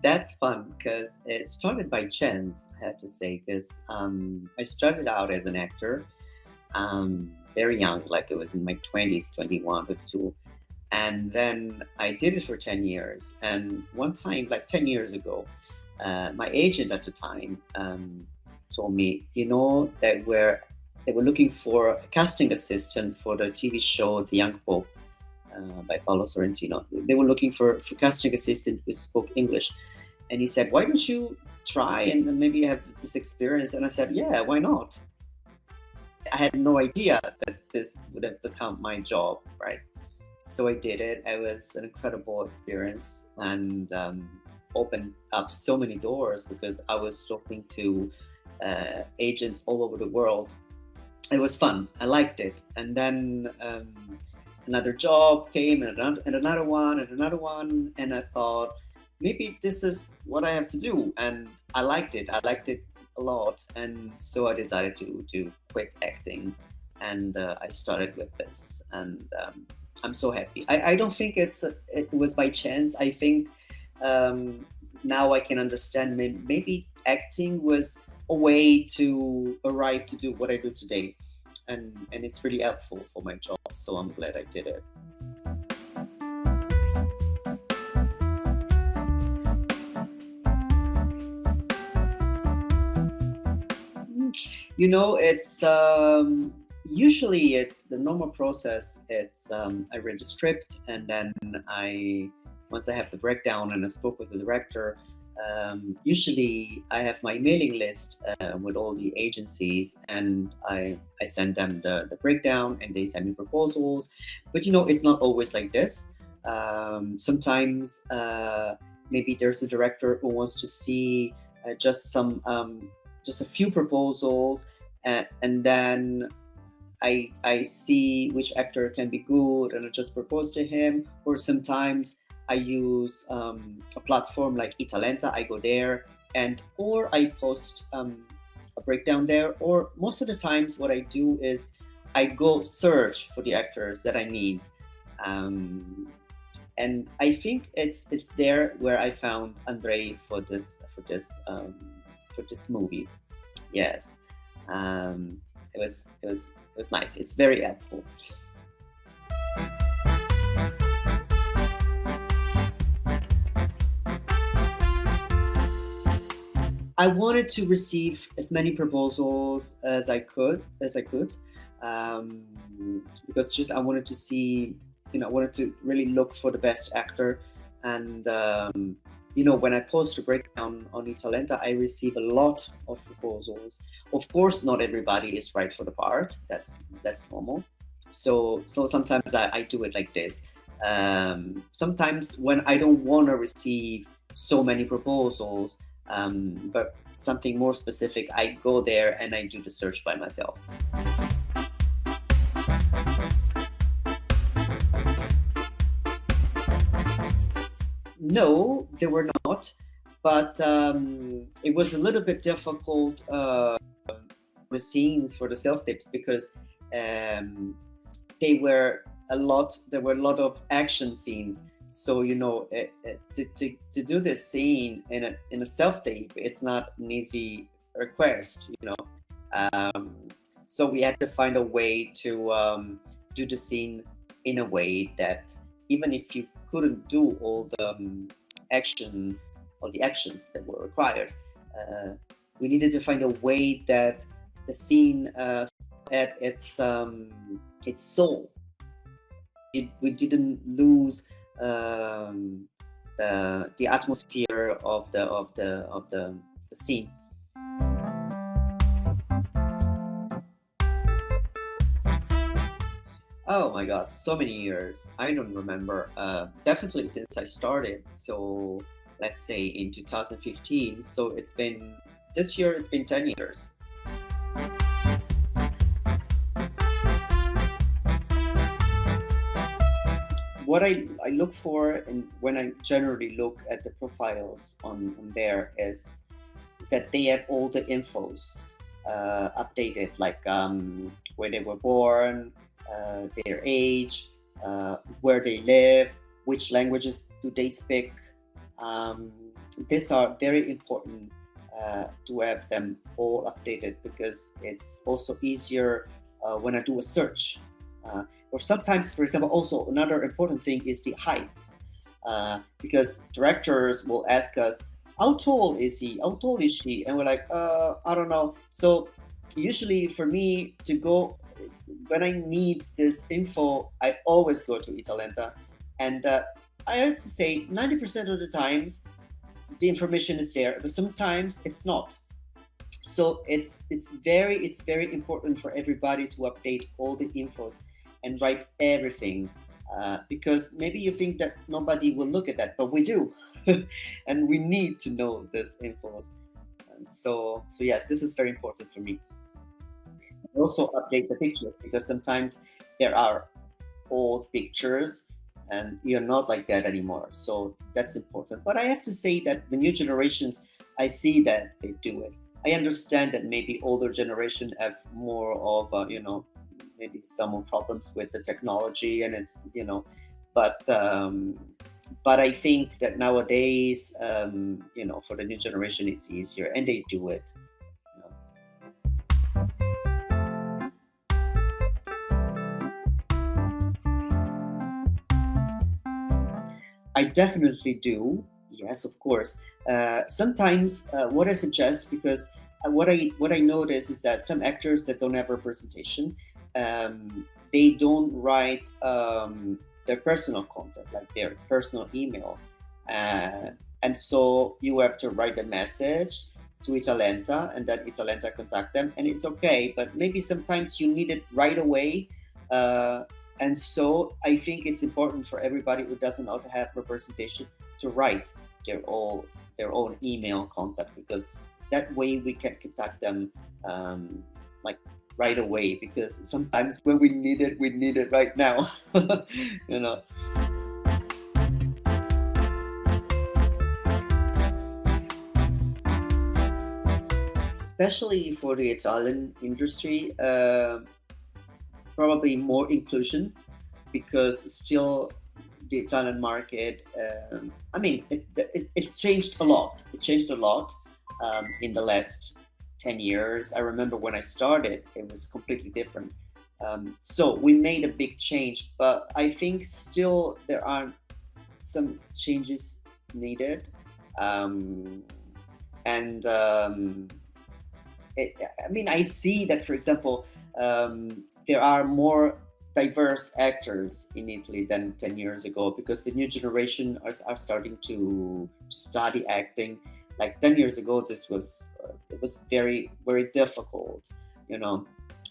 That's fun because it started by chance, I have to say, because I started out as an actor very young, like it was in my 20s, 21, 22. And then I did it for 10 years. And one time, like 10 years ago, my agent at the time told me, they were looking for a casting assistant for the TV show The Young Pope by Paolo Sorrentino. They were looking for casting assistant who spoke English. And he said, why don't you try and maybe have this experience? And I said, yeah, why not? I had no idea that this would have become my job, right? So I did it. It was an incredible experience and opened up so many doors because I was talking to agents all over the world. It was fun. I liked it. And then another job came and another one and another one. And I thought, maybe this is what I have to do. And I liked it. I liked it a lot. And so I decided to quit acting. And I started with this. And I'm so happy. I don't think it was by chance. I think now I can understand maybe acting was a way to arrive to do what I do today. And it's really helpful for my job. So I'm glad I did it. It's usually it's the normal process. It's I read the script and then I once I have the breakdown and I spoke with the director. Usually I have my mailing list with all the agencies and I send them the breakdown and they send me proposals. But it's not always like this. Sometimes maybe there's a director who wants to see just a few proposals and then I see which actor can be good and I just propose to him. Or sometimes I use a platform like Italenta. I go there or I post a breakdown there. Or most of the times, what I do is I go search for the actors that I need, and I think it's there where I found Andre for this movie. Yes, it was nice. It's very helpful. I wanted to receive as many proposals as I could, because just I wanted to see, I wanted to really look for the best actor, and when I post a breakdown on Italenta, I receive a lot of proposals. Of course, not everybody is right for the part. That's normal. So sometimes I do it like this. Sometimes when I don't want to receive so many proposals, but something more specific, I go there and I do the search by myself. No, they were not, but it was a little bit difficult the scenes for the self tapes because um, there were a lot of action scenes. So to do this scene in a self tape, it's not an easy request. So we had to find a way to do the scene in a way that even if you couldn't do all the actions that were required, uh, we needed to find a way that the scene had its soul. We didn't lose the atmosphere of the scene. Oh my God, so many years. I don't remember. Definitely since I started. So let's say in 2015. So this year. It's been 10 years. What I look for and when I generally look at the profiles on there is that they have all the infos updated, like where they were born, their age, where they live, which languages do they speak, Um, these are very important to have them all updated because it's also easier when I do a search. Or sometimes, for example, also another important thing is the height, because directors will ask us, "How tall is he? How tall is she?" And we're like, "I don't know." So usually, for me to go when I need this info, I always go to Italenta, and I have to say, 90% of the times the information is there, but sometimes it's not. So it's very important for everybody to update all the infos and write everything, because maybe you think that nobody will look at that, but we do, and we need to know this infos. And so yes, this is very important for me. Also update the pictures because sometimes there are old pictures and you're not like that anymore, so that's important. But I have to say that the new generations, I see that they do it. I understand that maybe older generation have more of maybe some problems with the technology, and it's but but I think that nowadays, for the new generation it's easier and they do it, you know. I definitely do. Yes, of course. Sometimes what I suggest, because what I notice is that some actors that don't have representation, they don't write their personal content, like their personal email, uh, and so you have to write a message to Italenta, and then Italenta contact them, and it's okay. But maybe sometimes you need it right away. Uh, and so I think it's important for everybody who doesn't also have representation to write their own email contact, because that way we can contact them, like right away, because sometimes when we need it right now. you know Especially for the Italian industry, probably more inclusion, because still the Italian market. I mean, it's changed a lot. It changed a lot in the last 10 years. I remember when I started, it was completely different. So we made a big change, but I think still there are some changes needed. Um, and I mean, I see that, for example, there are more diverse actors in Italy than 10 years ago, because the new generation are starting to study acting. Like 10 years ago, this was it was very, very difficult, you know.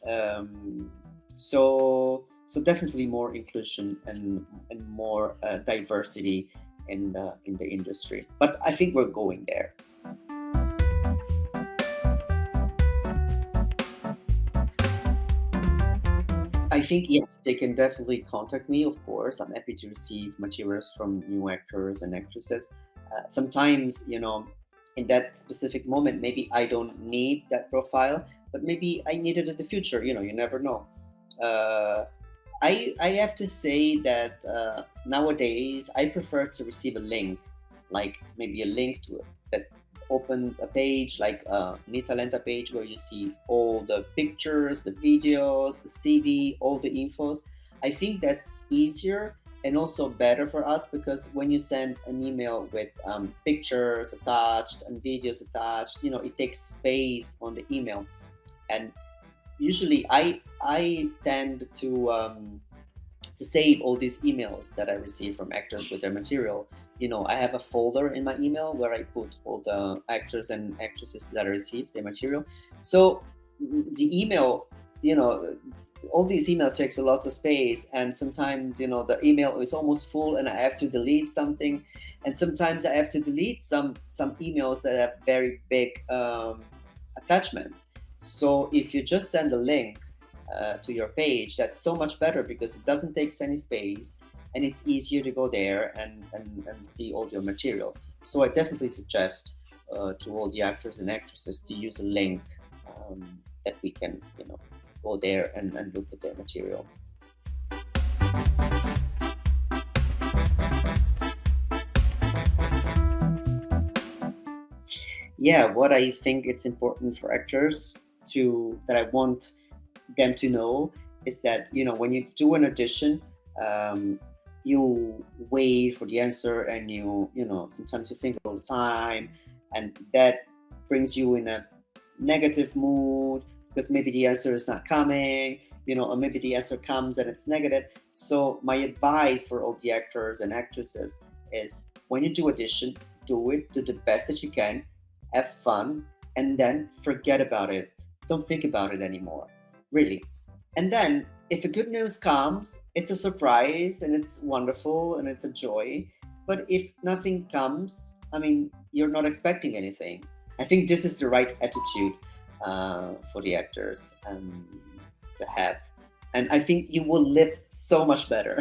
Um, so definitely more inclusion and more diversity in the industry. But I think we're going there. I think yes, they can definitely contact me. Of course, I'm happy to receive materials from new actors and actresses. Sometimes, in that specific moment, maybe I don't need that profile, but maybe I need it in the future. You never know. Uh, I have to say that nowadays I prefer to receive a link, like maybe a link to that opens a page like an Italenta page where you see all the pictures, the videos, the CD, all the infos. I think that's easier and also better for us, because when you send an email with pictures attached and videos attached, it takes space on the email. And usually I tend to save all these emails that I receive from actors with their material. I have a folder in my email where I put all the actors and actresses that I received their material. So the email, all these email takes a lot of space, and sometimes the email is almost full, and I have to delete something, and sometimes I have to delete some emails that have very big attachments. So if you just send a link to your page, that's so much better, because it doesn't take any space and it's easier to go there and see all your material. So I definitely suggest to all the actors and actresses to use a link, that we can, go there and look at their material. yeah, what I think it's important for actors to that I want them to know is that, when you do an audition, um, you wait for the answer, and sometimes you think all the time, and that brings you in a negative mood because maybe the answer is not coming, or maybe the answer comes and it's negative. So my advice for all the actors and actresses is, when you do audition, do the best that you can, have fun, and then forget about it. Don't think about it anymore, really. And then if a good news comes, it's a surprise and it's wonderful and it's a joy. But if nothing comes, I mean, you're not expecting anything. I think this is the right attitude for the actors to have. And I think you will live so much better.